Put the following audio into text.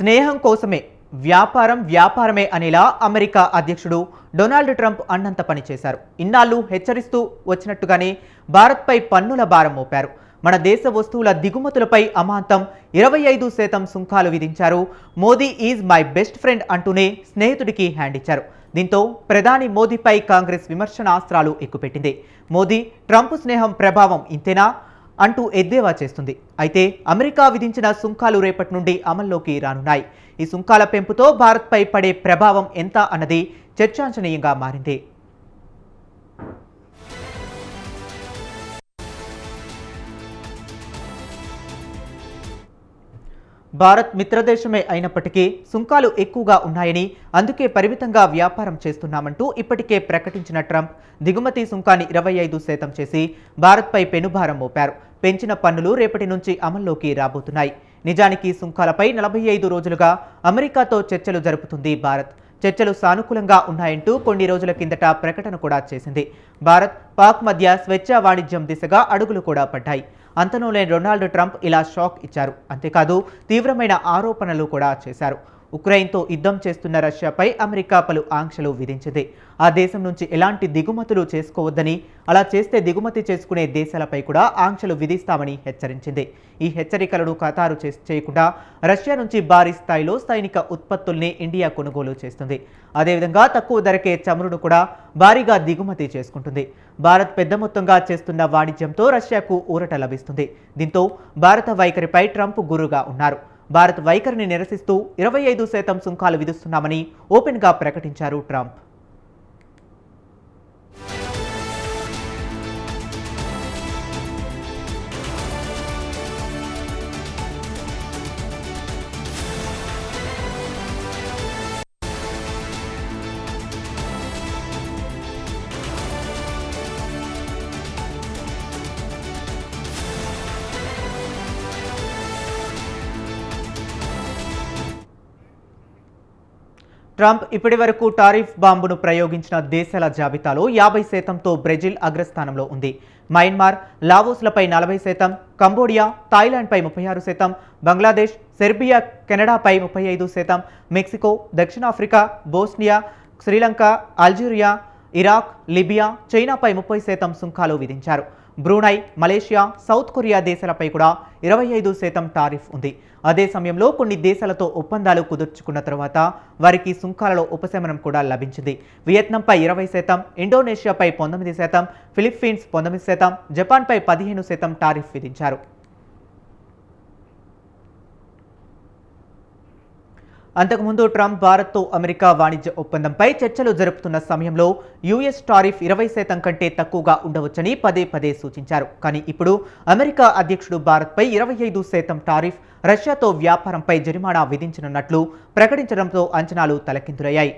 స్నేహం కోసమే వ్యాపారం వ్యాపారమే అనేలా అమెరికా అధ్యక్షుడు డొనాల్డ్ ట్రంప్ అన్నంత పని చేశారు. ఇన్నాళ్ళు హెచ్చరిస్తూ వచ్చినట్టుగానే భారత్పై పన్నుల భారం మోపారు. మన దేశ వస్తువుల దిగుమతులపై అమాంతం 25% సుంకాలు విధించారు. Modi is my best friend అంటూనే స్నేహితుడికి హ్యాండ్ ఇచ్చారు. దీంతో ప్రధాని మోదీపై కాంగ్రెస్ విమర్శనాస్త్రాలు ఎక్కుపెట్టింది. మోదీ ట్రంప్ స్నేహం ప్రభావం ఇంతేనా అంటూ ఎద్దేవా చేస్తుంది. అయితే అమెరికా విధించిన సుంకాలు రేపటి నుండి అమల్లోకి రానున్నాయి. ఈ సుంకాల పెంపుతో భారత్పై పడే ప్రభావం ఎంత అన్నది చర్చాంశనీయంగా మారింది. భారత్ మిత్రదేశమే అయినప్పటికీ సుంకాలు ఎక్కువగా ఉన్నాయని, అందుకే పరిమితంగా వ్యాపారం చేస్తున్నామంటూ ఇప్పటికే ప్రకటించిన ట్రంప్ దిగుమతి సుంకాన్ని 25% చేసి భారత్పై పెనుభారం మోపారు. పెంచిన పన్నులు రేపటి నుంచి అమల్లోకి రాబోతున్నాయి. నిజానికి సుంకాలపై 45 రోజులుగా అమెరికాతో చర్చలు జరుపుతుంది భారత్. చర్చలు సానుకూలంగా ఉన్నాయంటూ కొన్ని రోజుల కిందట ప్రకటన కూడా చేసింది. భారత్ పాక్ మధ్య స్వేచ్ఛ వాణిజ్యం దిశగా అడుగులు కూడా పడ్డాయి. అంతలోనే డొనాల్డ్ ట్రంప్ ఇలా షాక్ ఇచ్చారు. అంతేకాదు తీవ్రమైన ఆరోపణలు కూడా చేశారు. ఉక్రెయిన్తో యుద్ధం చేస్తున్న రష్యాపై అమెరికా పలు ఆంక్షలు విధించింది. ఆ దేశం నుంచి ఎలాంటి దిగుమతులు చేసుకోవద్దని, అలా చేస్తే దిగుమతి చేసుకునే దేశాలపై కూడా ఆంక్షలు విధిస్తామని హెచ్చరించింది. ఈ హెచ్చరికలను ఖతారు చేయకుండా రష్యా నుంచి భారీ స్థాయిలో సైనిక ఉత్పత్తుల్ని ఇండియా కొనుగోలు చేస్తుంది. అదేవిధంగా తక్కువ ధరకే చమురును కూడా భారీగా దిగుమతి చేసుకుంటుంది. భారత్ పెద్ద మొత్తంగా చేస్తున్న వాణిజ్యంతో రష్యాకు ఊరట లభిస్తుంది. దీంతో భారత వైఖరిపై ట్రంప్ గురుగా ఉన్నారు. భారత్ వైఖరిని నిరసిస్తూ 25% సుంకాలు విధిస్తున్నామని ఓపెన్గా ప్రకటించారు ట్రంప్. ట్రంప్ ఇప్పటి వరకు టారిఫ్ బాంబును ప్రయోగించిన దేశాల జాబితాలో 50%తో బ్రెజిల్ అగ్రస్థానంలో ఉంది. మయన్మార్, లావోస్లపై 40%, కంబోడియా, థాయిలాండ్పై 36%, బంగ్లాదేశ్, సెర్బియా, కెనడాపై 35%, మెక్సికో, దక్షిణాఫ్రికా, Bosnia, Sri Lanka, Algeria, Iraq, Libya, చైనాపై 30% సుంకాలు విధించారు. బ్రూనై, మలేషియా, సౌత్ కొరియా దేశాలపై కూడా 25% టారిఫ్ ఉంది. అదే సమయంలో కొన్ని దేశాలతో ఒప్పందాలు కుదుర్చుకున్న తర్వాత వారికి సుంకాలలో ఉపశమనం కూడా లభించింది. వియత్నాంపై 20%, ఇండోనేషియాపై 19%, ఫిలిప్పీన్స్ 19%, జపాన్పై 15% టారిఫ్ విధించారు. అంతకుముందు ట్రంప్ భారత్తో అమెరికా వాణిజ్య ఒప్పందంపై చర్చలు జరుపుతున్న సమయంలో యుఎస్ టారిఫ్ 20% కంటే తక్కువగా ఉండవచ్చని పదే పదే సూచించారు. కానీ ఇప్పుడు అమెరికా అధ్యక్షుడు భారత్పై 25% టారిఫ్, రష్యాతో వ్యాపారంపై జరిమానా విధించనున్నట్లు ప్రకటించడంతో అంచనాలు తలకిందులయ్యాయి.